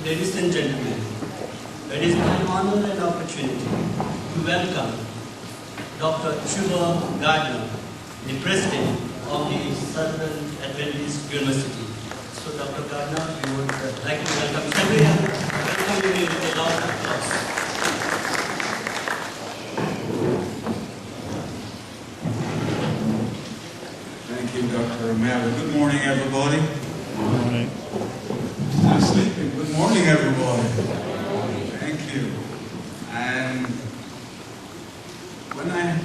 Ladies and gentlemen, it is my honor and opportunity to welcome Dr. Trevor Gardner, the President of the Southern Adventist University. So Dr. Gardner, we would like to welcome everyone. Welcome you with a round of applause. Thank you, Dr. Romero. Good morning, everybody. Good morning. I'm sleeping. Good morning, everybody. Thank you. And when I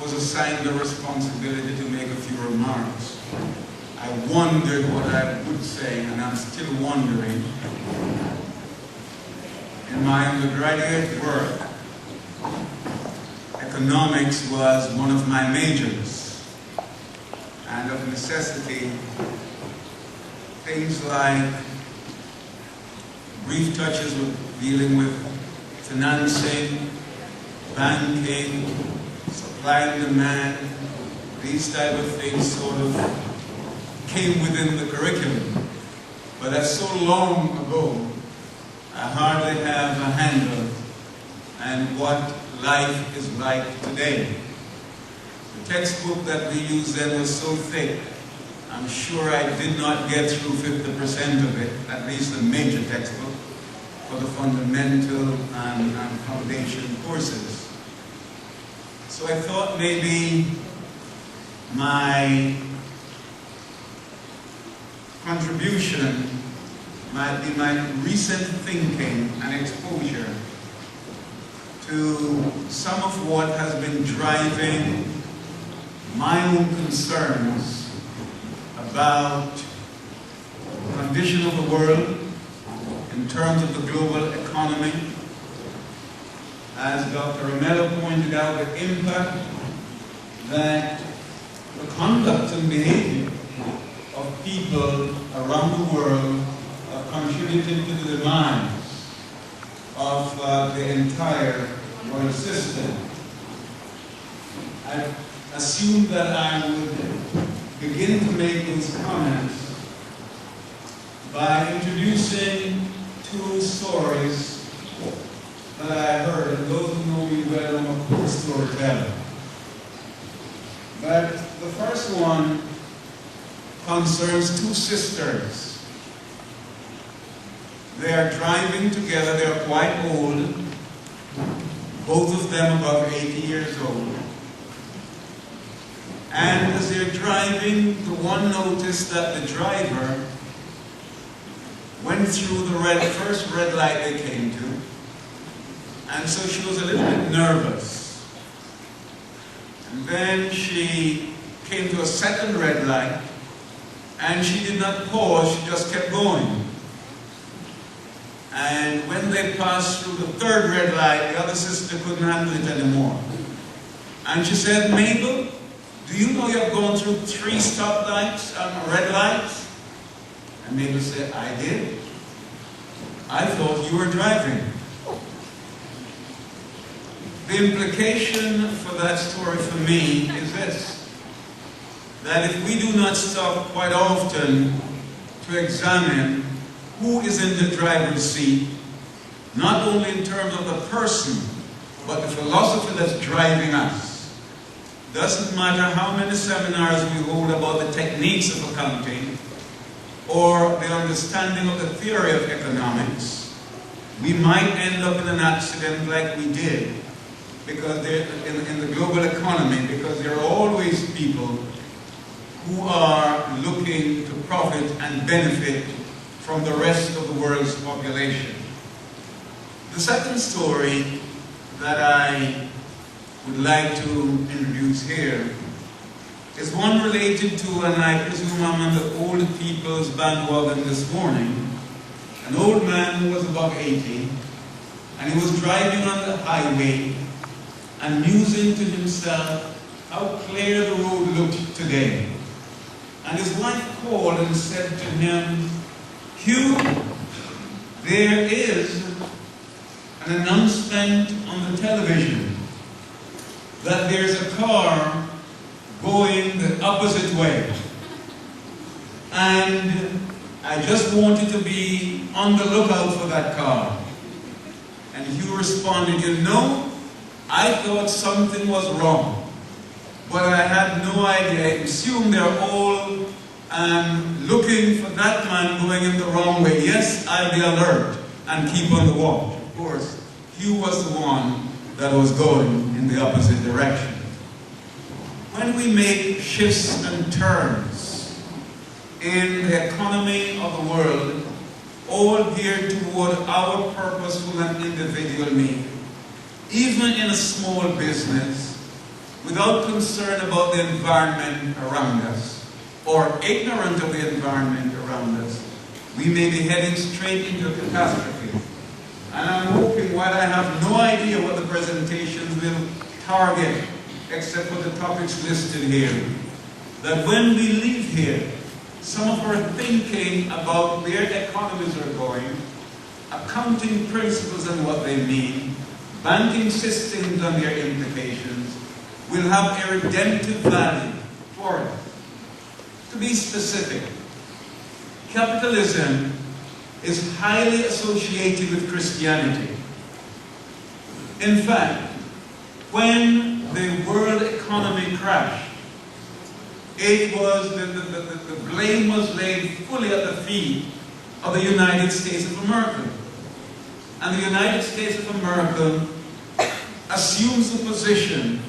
was assigned the responsibility to make a few remarks, I wondered what I would say, and I'm still wondering. In my undergraduate work, economics was one of my majors, and of necessity, things like brief touches with dealing with financing, banking, supply and demand, these type of things sort of came within the curriculum. But that's so long ago, I hardly have a handle on what life is like today. The textbook that we used then was so thick, I'm sure I did not get through 50% of it, at least the major textbook, for the fundamental and foundation courses. So I thought maybe my contribution might be my recent thinking and exposure to some of what has been driving my own concerns about the condition of the world in terms of the global economy. As Dr. Romero pointed out, the impact that the conduct and behavior of people around the world have contributed to the demise of the entire world system. I assumed that I would begin to make these comments by introducing two stories that I heard, and those who know me well, I'm a poor storyteller. But the first one concerns two sisters. They are driving together, they are quite old, both of them above 80 years old. And as they're driving, the one noticed that the driver went through the first red light they came to, and so she was a little bit nervous. And then she came to a second red light, and she did not pause, she just kept going. And when they passed through the third red light, the other sister couldn't handle it anymore. And she said, "Mabel, do you know you've gone through 3 stoplights, red lights?" And Mabel said, "I did. I thought you were driving." The implication for that story for me is this: that if we do not stop quite often to examine who is in the driver's seat, not only in terms of the person, but the philosophy that's driving us. Doesn't matter how many seminars we hold about the techniques of accounting or the understanding of the theory of economics, we might end up in an accident like we did because in the global economy, because there are always people who are looking to profit and benefit from the rest of the world's population. The second story that I would like to introduce here is one related to, and I presume I'm on the old people's bandwagon this morning, an old man who was above 80, and he was driving on the highway and musing to himself how clear the road looked today. And his wife called and said to him, "Hugh, there is an announcement on the television that there's a car going the opposite way. And I just want you to be on the lookout for that card. And Hugh responded, you know, I thought something was wrong, but I had no idea. I assumed they're all looking for that man going in the wrong way. Yes, I'll be alert and keep on the watch. Of course, Hugh was the one that was going in the opposite direction. When we make shifts and turns in the economy of the world, all geared toward our purposeful and individual need, even in a small business, without concern about the environment around us, or ignorant of the environment around us, we may be heading straight into catastrophe. And I'm hoping, while I have no idea what the presentations will target, except for the topics listed here, that when we leave here, some of our thinking about where economies are going, accounting principles and what they mean, banking systems and their implications, will have a redemptive value for us. To be specific, capitalism is highly associated with Christianity. In fact, when the world economy crashed, it was the blame was laid fully at the feet of the United States of America. And the United States of America assumes the position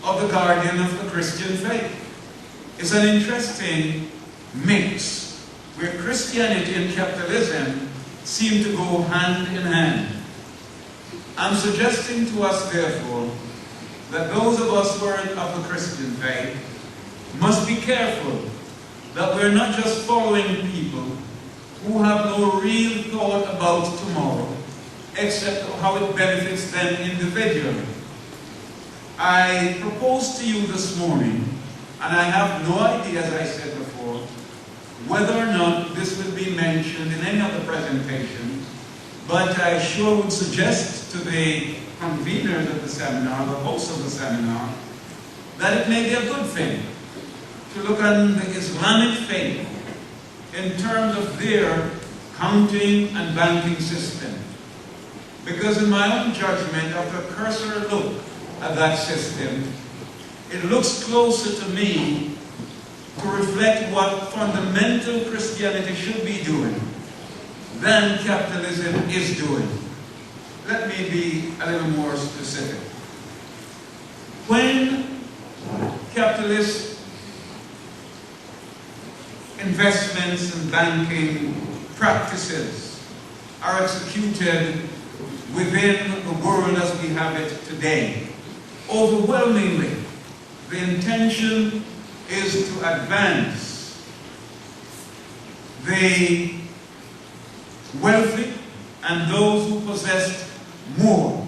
of the guardian of the Christian faith. It's an interesting mix where Christianity and capitalism seem to go hand in hand. I'm suggesting to us, therefore, that those of us who are of the Christian faith must be careful that we're not just following people who have no real thought about tomorrow, except how it benefits them individually. I propose to you this morning, and I have no idea, as I said before, whether or not this will be mentioned in any of the presentations, but I sure would suggest to the conveners of the seminar, the hosts of the seminar, that it may be a good thing to look at the Islamic faith in terms of their counting and banking system. Because in my own judgment, after a cursory look at that system, it looks closer to me to reflect what fundamental Christianity should be doing than capitalism is doing. Let me be a little more specific. When capitalist investments and banking practices are executed within the world as we have it today, overwhelmingly, the intention is to advance the wealthy and those who possess more,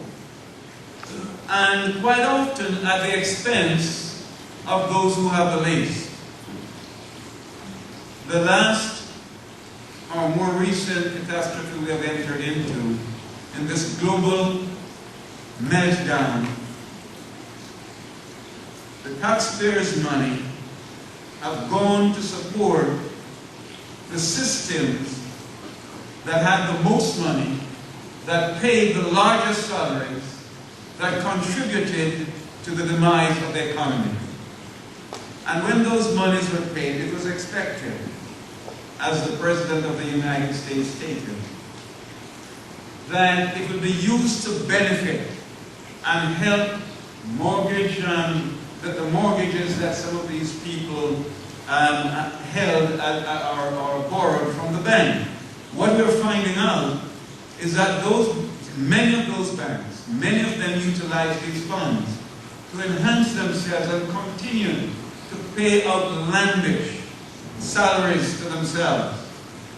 and quite often at the expense of those who have the least. The last or more recent catastrophe we have entered into in this global meltdown, the taxpayers' money have gone to support the systems that had the most money, that paid the largest salaries, that contributed to the demise of the economy. And when those monies were paid, it was expected, as the President of the United States stated, that it would be used to benefit and help mortgage the mortgages that some of these people held or borrowed from the bank. What we're finding out is that many of those banks, many of them utilize these funds to enhance themselves and continue to pay outlandish salaries to themselves,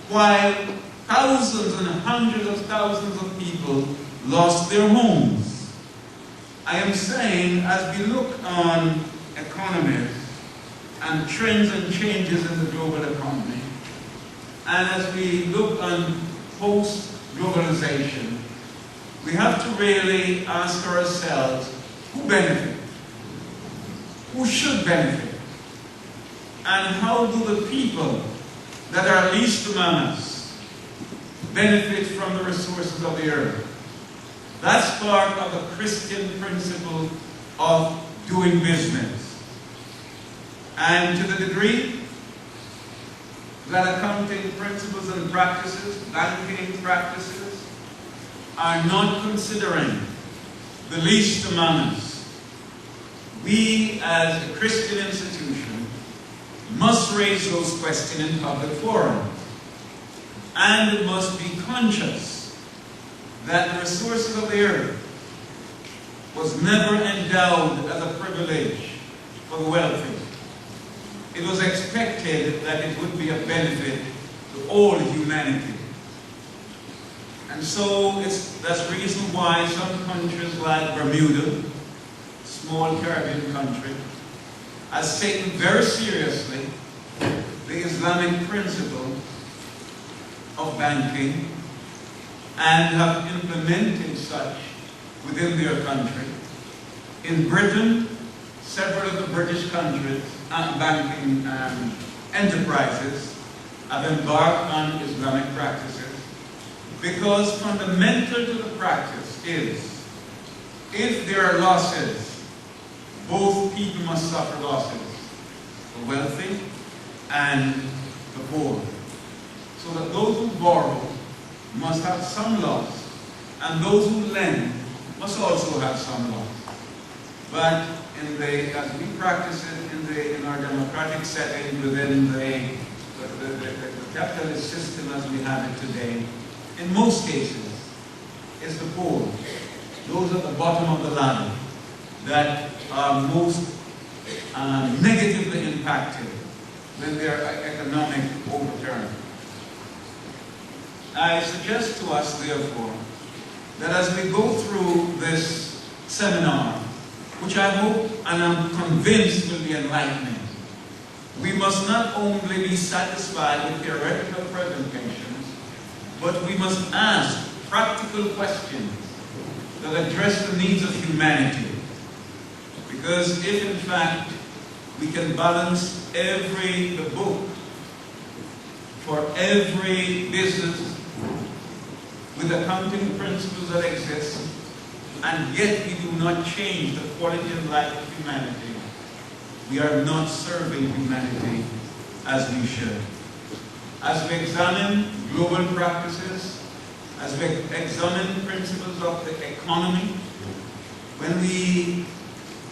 while thousands and hundreds of thousands of people lost their homes. I am saying, as we look on economies and trends and changes in the global economy, and as we look on post-globalization, we have to really ask ourselves, who benefits? Who should benefit? And how do the people that are least among us benefit from the resources of the earth. That's part of the Christian principle of doing business. And to the degree that accounting principles and practices, banking practices, are not considering the least among us, we as a Christian institution must raise those questions in public forums. And must be conscious that the resources of the earth was never endowed as a privilege for the wealthy. It was expected that it would be a benefit to all humanity. And so that's the reason why some countries like Bermuda, small Caribbean country, has taken very seriously the Islamic principle of banking and have implemented such within their country. In Britain, several of the British countries banking enterprises have embarked on Islamic practices because fundamental to the practice is if there are losses, both people must suffer losses, the wealthy and the poor. So that those who borrow must have some loss, and those who lend must also have some loss. But as we practice it in our democratic setting within the capitalist system as we have it today, in most cases, it's the poor. Those at the bottom of the ladder that are most negatively impacted when their economic overturn. I suggest to us, therefore, that as we go through this seminar, which I hope and I'm convinced will be enlightening, we must not only be satisfied with theoretical presentations, but we must ask practical questions that address the needs of humanity. Because if, in fact, we can balance the book for every business with accounting principles that exist, and yet we do not change the quality of life of humanity, we are not serving humanity as we should. As we examine global practices, as we examine principles of the economy, when we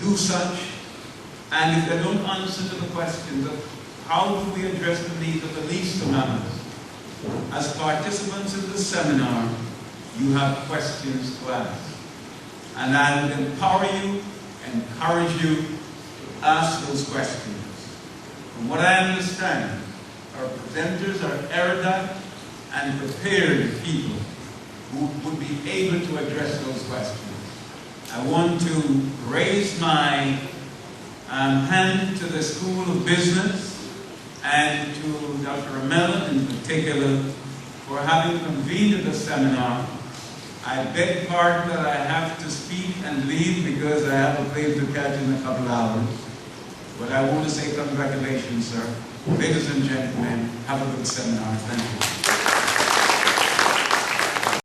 do such, and if they don't answer to the questions of how do we address the needs of the least among us, as participants in this seminar, you have questions to ask. And I would empower you, encourage you to ask those questions. From what I understand, our presenters are erudite and prepared people who would be able to address those questions. I want to raise my hand to the School of Business and to Dr. Ramel in particular for having convened this seminar. I beg pardon that I have to speak and leave because I have a plane to catch in a couple hours. But I want to say congratulations, sir. Ladies and gentlemen, have a good seminar. Thank you.